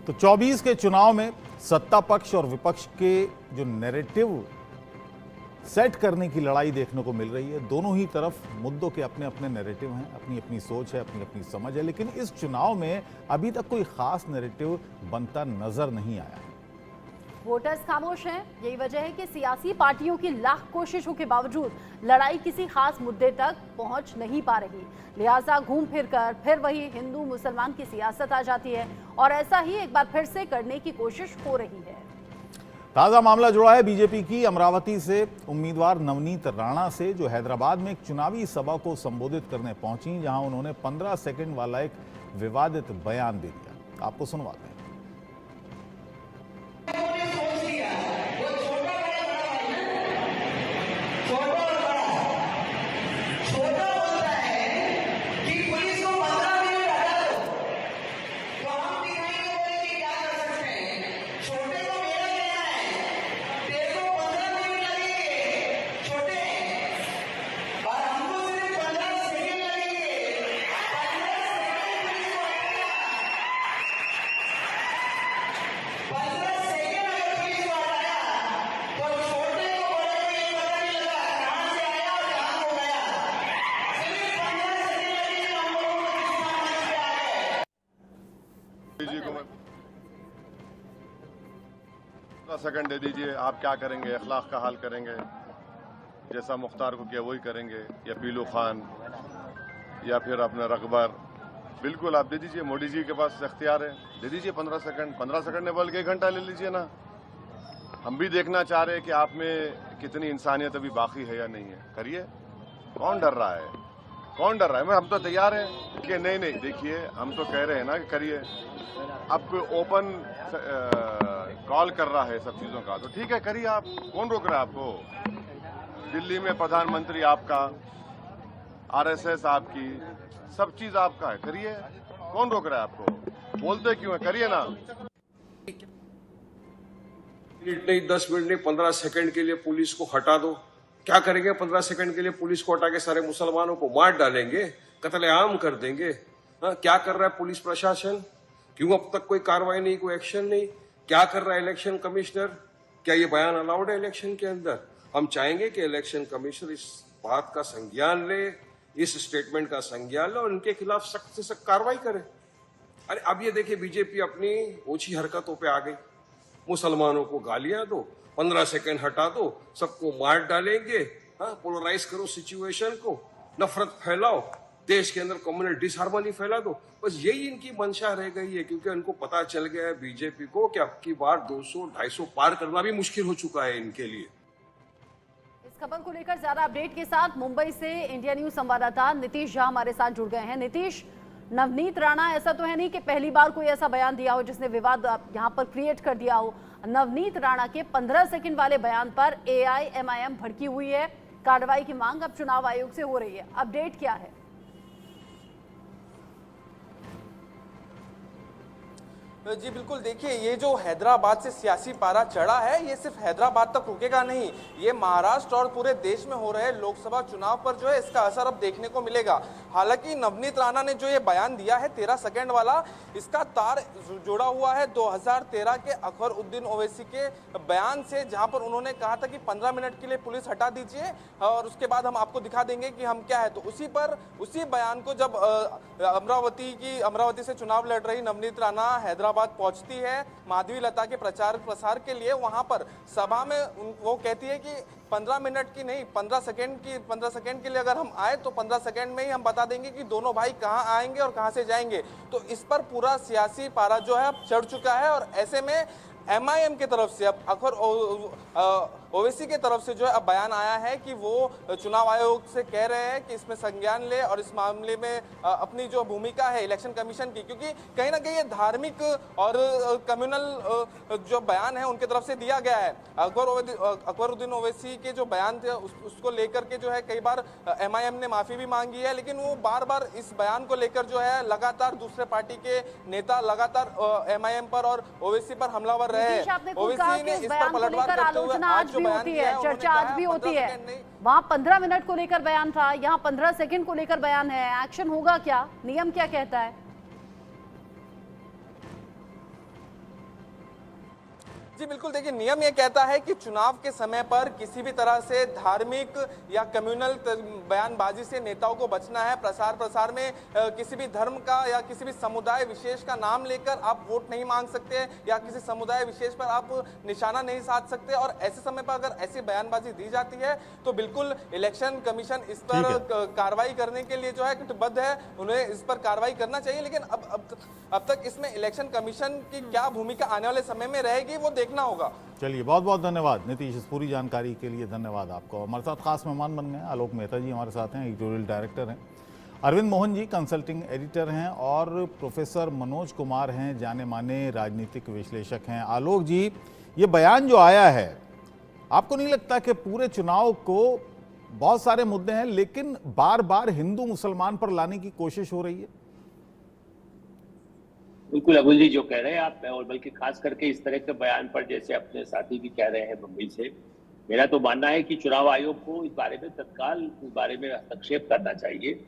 तो 24 के चुनाव में सत्ता पक्ष और विपक्ष के जो नैरेटिव सेट करने की लड़ाई देखने को मिल रही है। दोनों ही तरफ मुद्दों के अपने अपने नैरेटिव हैं, अपनी अपनी सोच है, अपनी अपनी समझ है, लेकिन इस चुनाव में अभी तक कोई खास नैरेटिव बनता नजर नहीं आया है। वोटर्स खामोश हैं। यही वजह है कि सियासी पार्टियों की लाख कोशिशों के बावजूद लड़ाई किसी खास मुद्दे तक पहुंच नहीं पा रही। लिहाजा घूम फिर कर फिर वही हिंदू मुसलमान की सियासत आ जाती है और ऐसा ही एक बार फिर से करने की कोशिश हो रही है। ताजा मामला जुड़ा है बीजेपी की अमरावती से उम्मीदवार नवनीत राणा से, जो हैदराबाद में एक चुनावी सभा को संबोधित करने पहुंची, जहां उन्होंने 15 सेकंड वाला एक विवादित बयान दे दिया। आपको सुनवाते हैं। सेकंड दे दीजिए। आप क्या करेंगे? अखलाक का हाल करेंगे? जैसा मुख्तार को किया वही करेंगे, या पीलू खान या फिर अपना रकबर? बिल्कुल आप दे दीजिए, मोदी जी के पास इख्तियार है, दे दीजिए 15 सेकंड। 15 सेकंड ने बोल के 1 घंटा ले लीजिए ना। हम भी देखना चाह रहे हैं कि आप में कितनी इंसानियत अभी बाकी है या नहीं है। करिए, कौन डर रहा है? कौन डर रहा है? हम तो तैयार हैं कि नहीं नहीं। देखिए, हम तो कह रहे हैं ना कि करिए। अब कोई ओपन कॉल कर रहा है सब चीजों का, तो ठीक है, करिए आप। कौन रोक रहा है आपको? दिल्ली में प्रधानमंत्री आपका, आरएसएस आपकी, सब चीज आपका है, करिए। कौन रोक रहा है आपको? बोलते क्यों है? करिए ना। मिनट नहीं, 10 मिनट नहीं, 15 सेकंड के लिए पुलिस को हटा दो। क्या करेंगे? 15 सेकंड के लिए पुलिस को हटा के सारे मुसलमानों को मार डालेंगे, कत्लेआम कर देंगे। क्या कर रहा है पुलिस प्रशासन? क्यों अब तक कोई कार्रवाई नहीं, कोई एक्शन नहीं? क्या कर रहा है इलेक्शन कमिश्नर? क्या ये बयान अलाउड है इलेक्शन के अंदर? हम चाहेंगे कि इलेक्शन कमिश्नर इस बात का संज्ञान ले, इस स्टेटमेंट का संज्ञान ले और इनके खिलाफ सख्त से सख्त कार्रवाई करे। अरे अब ये देखिए, बीजेपी अपनी ओछी हरकतों पे आ गई। मुसलमानों को गालियां दो, 15 सेकंड हटा दो, सबको मार डालेंगे, पोलराइज करो सिचुएशन को, नफरत फैलाओ, देश के अंदर कम्युनल डिसहार्मनी फैला दो। बस यही इनकी मंशा रह गई है, क्योंकि उनको पता चल गया है बीजेपी को कि अब की बार 200-250 पार करना भी मुश्किल हो चुका है इनके लिए। इस खबर को लेकर ज्यादा अपडेट के साथ मुंबई से इंडिया न्यूज संवाददाता नीतीश झा हमारे साथ जुड़ गए हैं। नीतीश, नवनीत राणा ऐसा तो है नहीं कि पहली बार कोई ऐसा बयान दिया हो जिसने विवाद यहाँ पर क्रिएट कर दिया हो। नवनीत राणा के 15 सेकंड वाले बयान पर AIMIM भड़की हुई है। कार्रवाई की मांग अब चुनाव आयोग से हो रही है। अपडेट क्या है? जी बिल्कुल, देखिए, ये जो हैदराबाद से सियासी पारा चढ़ा है, ये सिर्फ हैदराबाद तक रुकेगा नहीं, ये महाराष्ट्र और पूरे देश में हो रहे लोकसभा चुनाव पर जो है इसका असर अब देखने को मिलेगा। हालांकि नवनीत राणा ने जो ये बयान दिया है 13 सेकंड वाला, इसका तार जोड़ा हुआ है 2013 के अकबरुद्दीन ओवैसी के बयान से, जहां पर उन्होंने कहा था कि 15 मिनट के लिए पुलिस हटा दीजिए और उसके बाद हम आपको दिखा देंगे कि हम क्या है। तो उसी बयान को जब अमरावती से चुनाव लड़ रही नवनीत राणा हैदराबाद पहुंचती है माधवी लता के प्रचार प्रसार के लिए, वहां पर सभा में वो कहती है कि 15 मिनट की नहीं, 15 सेकंड के लिए अगर हम आए तो 15 सेकंड में ही हम बता देंगे कि दोनों भाई कहां आएंगे और कहां से जाएंगे। तो इस पर पूरा सियासी पारा जो है अब चढ़ चुका है और ऐसे में MIM की तरफ से अब अकबर ओवैसी की तरफ से जो है अब बयान आया है कि वो चुनाव आयोग से कह रहे हैं कि इसमें संज्ञान ले और इस मामले में अपनी जो भूमिका है इलेक्शन कमीशन की, क्योंकि कहीं ना कहीं ये धार्मिक और कम्युनल जो बयान है उनके तरफ से दिया गया है। अकबरुद्दीन ओवैसी के जो बयान थे उसको लेकर के जो है कई बार MIM ने माफी भी मांगी है, लेकिन वो बार बार इस बयान को लेकर जो है लगातार दूसरे पार्टी के नेता लगातार MIM पर और ओवैसी पर हमलावर रहे हैं। ओवैसी ने इस पर पलटवार करते हुए आज जो बयान दिया है, चर्चा आज भी होती है। वहाँ 15 मिनट को लेकर बयान था, यहाँ 15 सेकंड को लेकर बयान है। एक्शन होगा क्या? नियम क्या कहता है? जी बिल्कुल, देखिए नियम ये कहता है कि चुनाव के समय पर किसी भी तरह से धार्मिक या कम्युनल बयानबाजी से नेताओं को बचना है। प्रसार प्रसार में किसी भी धर्म का या किसी भी समुदाय विशेष का नाम लेकर आप वोट नहीं मांग सकते या किसी समुदाय विशेष पर आप निशाना नहीं साध सकते। और ऐसे समय पर अगर ऐसी बयानबाजी दी जाती है तो बिल्कुल इलेक्शन कमीशन इस पर कार्रवाई करने के लिए जो है कटिबद्ध है, उन्हें इस पर कार्रवाई करना चाहिए। लेकिन अब तक इसमें इलेक्शन कमीशन की क्या भूमिका आने वाले समय में रहेगी वो देखना होगा। चलिए, बहुत बहुत धन्यवाद नीतीश, इस पूरी जानकारी के लिए धन्यवाद आपको। हमारे साथ खास मेहमान बन गए आलोक मेहता जी, हमारे साथ हैं, एडिटोरियल डायरेक्टर हैं। अरविंद मोहन जी कंसल्टिंग एडिटर हैं और प्रोफेसर मनोज कुमार हैं, जाने माने राजनीतिक विश्लेषक हैं। आलोक जी, ये बयान जो आया है, आपको नहीं लगता कि पूरे चुनाव को बहुत सारे मुद्दे हैं लेकिन बार बार हिंदू मुसलमान पर लाने की कोशिश हो रही है? बिल्कुल अबुल जी जो कह रहे हैं आप, और बल्कि खास करके इस तरह के बयान पर जैसे अपने साथी भी कह रहे हैं मुंबई से, मेरा तो मानना है कि चुनाव आयोग को इस बारे में तत्काल इस बारे में हस्तक्षेप करना चाहिए।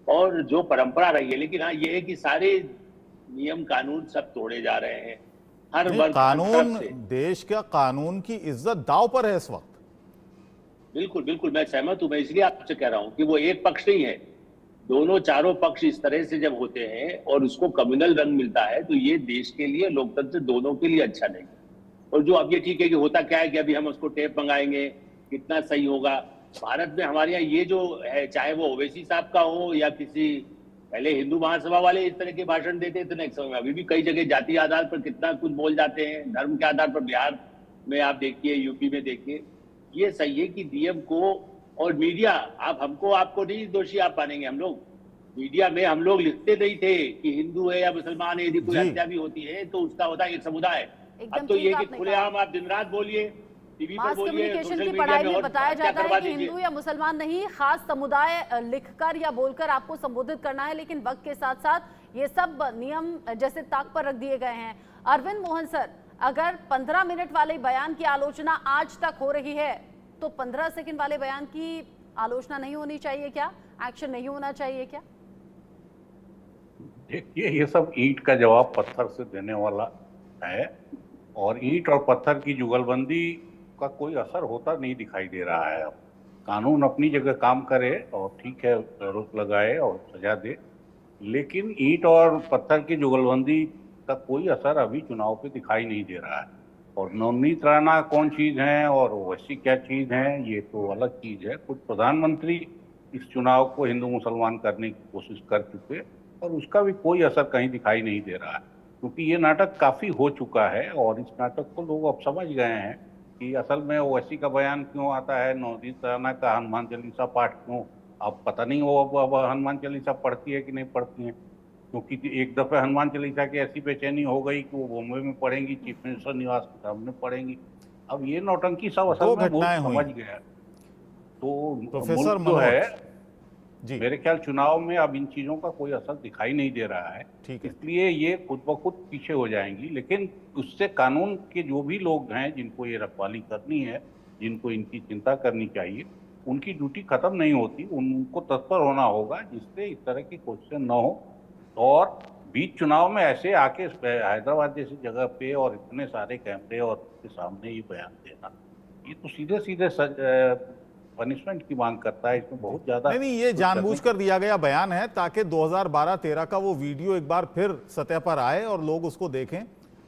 और जो परंपरा रही है, लेकिन हाँ ये है कि सारे नियम कानून सब तोड़े जा रहे हैं, हर वर्ग कानून, देश का कानून की इज्जत दांव पर है इस वक्त। बिल्कुल बिल्कुल मैं सहमत हूं। मैं इसलिए आपसे कह रहा हूं कि वो एक पक्ष नहीं है, दोनों चारों पक्ष इस तरह से जब होते हैं और उसको कम्युनल रंग मिलता है तो ये देश के लिए, लोकतंत्र दोनों के लिए अच्छा नहीं। और जो अब ये ठीक है कि होता क्या है कि अभी हम उसको टेप मंगाएंगे, कितना सही होगा। भारत में हमारे यहाँ ये जो है, चाहे वो ओवैसी साहब का हो या किसी, पहले हिंदू महासभा वाले इस तरह के भाषण देते थे नेक्स्ट समय में, अभी भी कई जगह जाति आधार पर कितना कुछ बोल जाते हैं, धर्म के आधार पर बिहार में आप देखिए, यूपी में देखिए। ये सही है कि डीएम को और मीडिया, आप हमको आपको नहीं दोषी आप मानेंगे, हम लोग मीडिया में हम लोग लिखते नहीं थे कि हिंदू है या मुसलमान है, यदि कोई हत्या भी होती है तो उसका होता है एक समुदाय। अब तो ये कि खुलेआम आप दिन रात बोलिए, टीवी पर बोलिए, कम्युनिकेशन सोशल की मीडिया पढ़ाई में, में और बताया क्या जाता करवा है कि दीजिए। हिंदू या मुसलमान नहीं, खास समुदाय लिखकर या बोलकर आपको संबोधित करना है। लेकिन वक्त के साथ साथ ये सब नियम जैसे ताक पर रख दिए गए हैं। अरविंद मोहन सर, अगर 15 मिनट वाले बयान की आलोचना आज तक हो रही है तो 15 सेकंड वाले बयान की आलोचना नहीं होनी चाहिए क्या? एक्शन नहीं होना चाहिए क्या? देखिए, ये सब ईंट का जवाब पत्थर से देने वाला है और ईंट और पत्थर की जुगलबंदी का कोई असर होता नहीं दिखाई दे रहा है। अब कानून अपनी जगह काम करे और ठीक है, रोक लगाए और सजा दे, लेकिन ईंट और पत्थर की जुगलबंदी का कोई असर अभी चुनाव पे दिखाई नहीं दे रहा है। और नवनीत राणा कौन चीज़ है और ओवैसी क्या चीज़ है, ये तो अलग चीज़ है। कुछ प्रधानमंत्री इस चुनाव को हिंदू मुसलमान करने की कोशिश कर चुके और उसका भी कोई असर कहीं दिखाई नहीं दे रहा है, क्योंकि ये नाटक काफ़ी हो चुका है और इस नाटक को लोग अब समझ गए हैं कि असल में ओवैसी का बयान क्यों आता है, नवनीत राणा का हनुमान चालीसा पाठ क्यों। अब पता नहीं वो अब हनुमान चालीसा पढ़ती है कि नहीं पढ़ती है, क्योंकि एक दफ़े हनुमान चालीसा की ऐसी बेचैनी हो गई कि वो बॉम्बे में पढ़ेंगी, चीफ मिनिस्टर निवास के सामने पढ़ेंगी। अब ये नौटंकी सब असल में मुल्क समझ गया। तो प्रोफेसर मुल्क जो है जी, मेरे ख्याल चुनाव में अब इन चीज़ों का कोई असर दिखाई नहीं दे रहा है, ठीक है। इसलिए ये खुद ब खुद पीछे हो जाएंगी। लेकिन उससे कानून के जो भी लोग हैं जिनको ये रखवाली करनी है, जिनको इनकी चिंता करनी चाहिए, उनकी ड्यूटी खत्म नहीं होती, उनको तत्पर होना होगा जिससे इस तरह की कोशिशें न हो। और बीच चुनाव में ऐसे आके हैदराबाद जैसी जगह पे और इतने सारे कैमरे और उसके सामने ये बयान देना, ये तो सीधे सीधे पनिशमेंट की मांग करता है। इसमें बहुत ज्यादा नहीं, ये जानबूझकर दिया गया बयान है ताकि 2012-13 का वो वीडियो एक बार फिर सतह पर आए और लोग उसको देखें।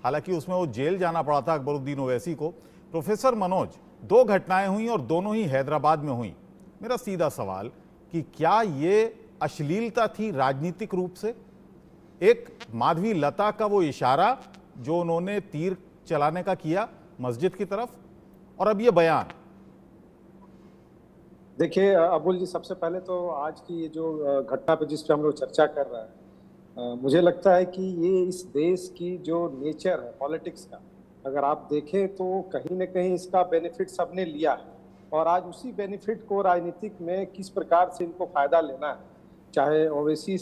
हालांकि उसमें वो जेल जाना पड़ा था अकबरुद्दीन ओवैसी को। प्रोफेसर मनोज, 2 घटनाएं हुई और दोनों ही हैदराबाद में हुई। मेरा सीधा सवाल कि क्या ये अश्लीलता थी राजनीतिक रूप से? एक माधवी लता का वो इशारा जो उन्होंने तीर चलाने का किया मस्जिद की तरफ, और अब ये बयान। देखिए अबुल जी, सबसे पहले तो आज की ये जो घटना पे जिस पे हम लोग चर्चा कर रहे हैं, मुझे लगता है कि ये इस देश की जो नेचर है पॉलिटिक्स का, अगर आप देखें तो कहीं ना कहीं इसका बेनिफिट सबने लिया है और आज उसी बेनिफिट को राजनीतिक में किस प्रकार से इनको फायदा लेना है, चाहे ओवैसी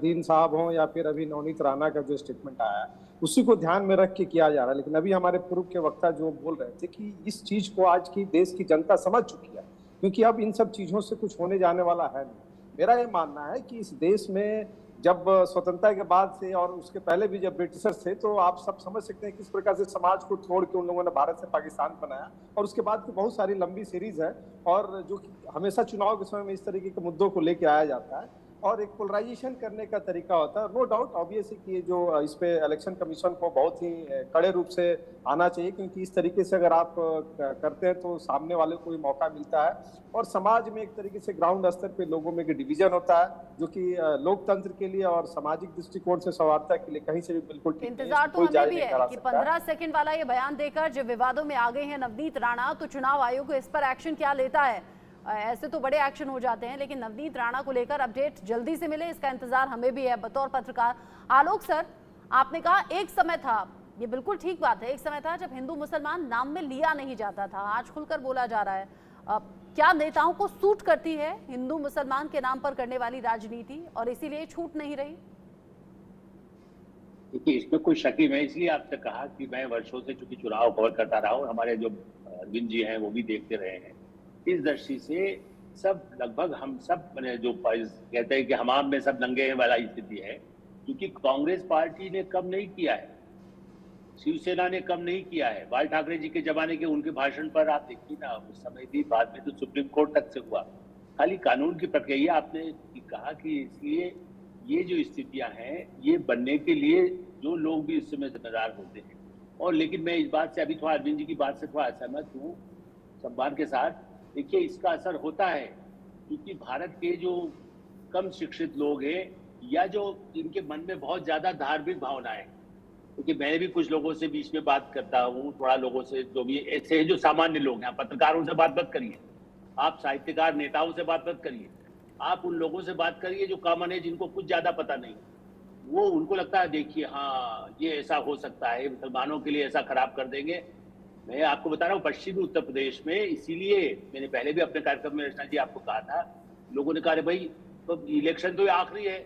दीन साहब हों या फिर अभी नवनीत राणा का जो स्टेटमेंट आया है, उसी को ध्यान में रख के किया जा रहा है। लेकिन अभी हमारे पूर्व के वक्ता जो बोल रहे थे कि इस चीज को आज की देश की जनता समझ चुकी है, क्योंकि अब इन सब चीजों से कुछ होने जाने वाला है नहीं। मेरा ये मानना है कि इस देश में जब स्वतंत्रता के बाद से और उसके पहले भी जब ब्रिटिशर्स थे, तो आप सब समझ सकते हैं किस प्रकार से समाज को तोड़ के उन लोगों ने भारत से पाकिस्तान बनाया। और उसके बाद की बहुत सारी लंबी सीरीज है, और जो कि हमेशा चुनाव के समय में इस तरीके के मुद्दों को लेके आया जाता है और एक पोलराइजेशन करने का तरीका होता है। नो डाउट ऑब्वियसली कि ये जो इस पे इलेक्शन कमीशन को बहुत ही कड़े रूप से आना चाहिए, क्योंकि इस तरीके से अगर आप करते हैं तो सामने वाले को भी मौका मिलता है और समाज में एक तरीके से ग्राउंड स्तर पे लोगों में एक डिवीजन होता है, जो कि लोकतंत्र के लिए और सामाजिक दृष्टिकोण से सौहार्दता के लिए कहीं से भी बिल्कुल ठीक नहीं है। इंतजार तो कोई हमें जायज भी नहीं है करा कि सकता। 15 सेकंड वाला ये बयान देकर जो विवादों में आ गए हैं नवनीत राणा, तो चुनाव आयोग इस पर एक्शन क्या लेता है। ऐसे तो बड़े एक्शन हो जाते हैं, लेकिन नवनीत राणा को लेकर अपडेट जल्दी से मिले, इसका इंतजार हमें भी है बतौर पत्रकार। आलोक सर, आपने कहा एक समय था, ये बिल्कुल ठीक बात है, एक समय था जब हिंदू मुसलमान नाम में लिया नहीं जाता था, आज खुलकर बोला जा रहा है। क्या नेताओं को सूट करती है हिंदू मुसलमान के नाम पर करने वाली राजनीति, और इसीलिए छूट नहीं रही? देखिए, इसमें कोई शक ही, मैं इसलिए आपसे कहा कि मैं वर्षों से चूंकि चुनाव कवर करता रहा और हमारे जो अरविंद जी हैं वो भी देखते रहे हैं, इस दृष्टि से सब लगभग हम सब जो कहते हैं कि हमाम में सब नंगे हैं वाला स्थिति है, क्योंकि कांग्रेस पार्टी ने कम नहीं किया है, शिवसेना ने कम नहीं किया है। बाल ठाकरे जी के जमाने के उनके भाषण पर आप देखिए ना, उस समय भी, बाद में तो सुप्रीम कोर्ट तक से हुआ। खाली कानून की प्रक्रिया आपने कहा कि इसलिए ये जो स्थितियां हैं ये बनने के लिए जो लोग भी इस समय जिम्मेदार होते हैं। और लेकिन मैं इस बात से अभी थोड़ा अरविंद जी की बात से थोड़ा असहमत हूँ सम्मान के साथ। देखिए, इसका असर होता है क्योंकि भारत के जो कम शिक्षित लोग हैं या जो जिनके मन में बहुत ज्यादा धार्मिक भावना है, क्योंकि मैं भी कुछ लोगों से बीच में बात करता हूँ, थोड़ा लोगों से जो भी ऐसे जो सामान्य लोग हैं, पत्रकारों से बात मत करिए, आप साहित्यकार नेताओं से बात मत करिए, आप उन लोगों से बात करिए जो कॉमन है, जिनको कुछ ज्यादा पता नहीं। वो उनको लगता है देखिए हाँ ये ऐसा हो सकता है, मुसलमानों के लिए ऐसा खराब कर देंगे। मैं आपको बता रहा हूँ पश्चिमी उत्तर प्रदेश में, इसीलिए मैंने पहले भी अपने कार्यक्रम में रचना जी आपको कहा था, लोगों ने कहा भाई तो इलेक्शन तो आखिरी है,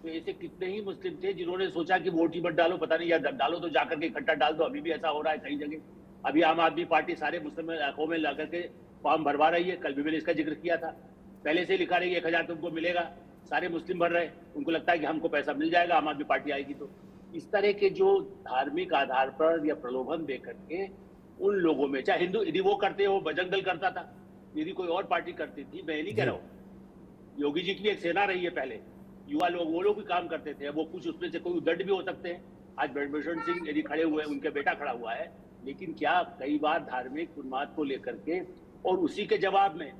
तो ऐसे कितने ही मुस्लिम थे जिन्होंने सोचा कि वोट ही मत डालो, पता नहीं यार डालो तो जाकर के इकट्ठा डाल दो। अभी भी ऐसा हो रहा है कई जगह। अभी आम आदमी पार्टी सारे मुस्लिम इलाकों में ला करके फॉर्म भरवा रही है, कल भी मैंने इसका जिक्र किया था, पहले से लिखा रही है 1000 तुमको मिलेगा, सारे मुस्लिम भर रहे, उनको लगता है कि हमको पैसा मिल जाएगा, आम आदमी पार्टी आएगी। तो इस तरह के जो धार्मिक आधार पर या प्रलोभन दे करके उन लोगों में, चाहे हिंदू यदि वो करते हो, बजरंग दल करता था, यदि कोई और पार्टी करती थी, मैं नहीं कह रहा हूँ, योगी जी की एक सेना रही है पहले, युवा लोग वो लोग भी काम करते थे, वो कुछ उसमें से कोई उदंड भी हो सकते हैं। आज ब्रजभूषण सिंह यदि खड़े हुए, उनके बेटा खड़ा हुआ है, लेकिन क्या कई बार धार्मिक उन्माद को लेकर के, और उसी के जवाब में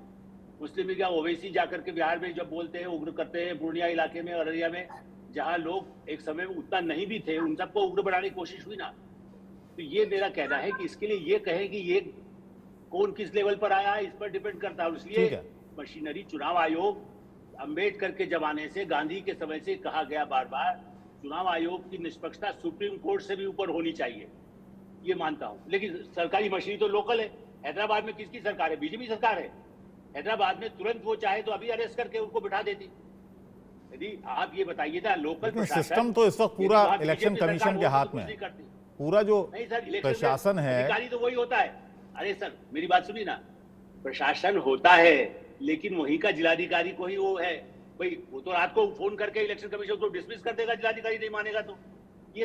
मुस्लिम लीग या ओवैसी जाकर के बिहार में जब बोलते हैं, उग्र करते हैं, पूर्णिया इलाके में, अररिया में, जहां लोग एक समय में उतना नहीं भी थे, उन सबको उग्र बनाने की कोशिश हुई ना। तो ये मेरा कहना है कि इसके लिए ये कहें कि ये कौन किस लेवल पर आया है, इस पर डिपेंड करता है। इसलिए मशीनरी चुनाव आयोग अंबेडकर के जमाने से, गांधी के समय से कहा गया बार बार, चुनाव आयोग की निष्पक्षता सुप्रीम कोर्ट से भी ऊपर होनी चाहिए, ये मानता हूं। लेकिन सरकारी मशीनरी तो लोकल है। हैदराबाद में किसकी सरकार है? बीजेपी सरकार है। हैदराबाद में तुरंत वो चाहे तो अभी अरेस्ट करके उनको बिठा देती। यदि आप ये बताइए था लोकल सिस्टम तो इस वक्त पूरा इलेक्शन कमीशन के हाथ में, पूरा जो प्रशासन है, अधिकारी तो वही होता है। अरे सर मेरी बात सुनिए ना, प्रशासन होता है लेकिन वही का जिलाधिकारी को ही वो है भाई, वो तो रात को फोन करके इलेक्शन कमीशन को डिसमिस कर देगा, जिलाधिकारी नहीं मानेगा तो।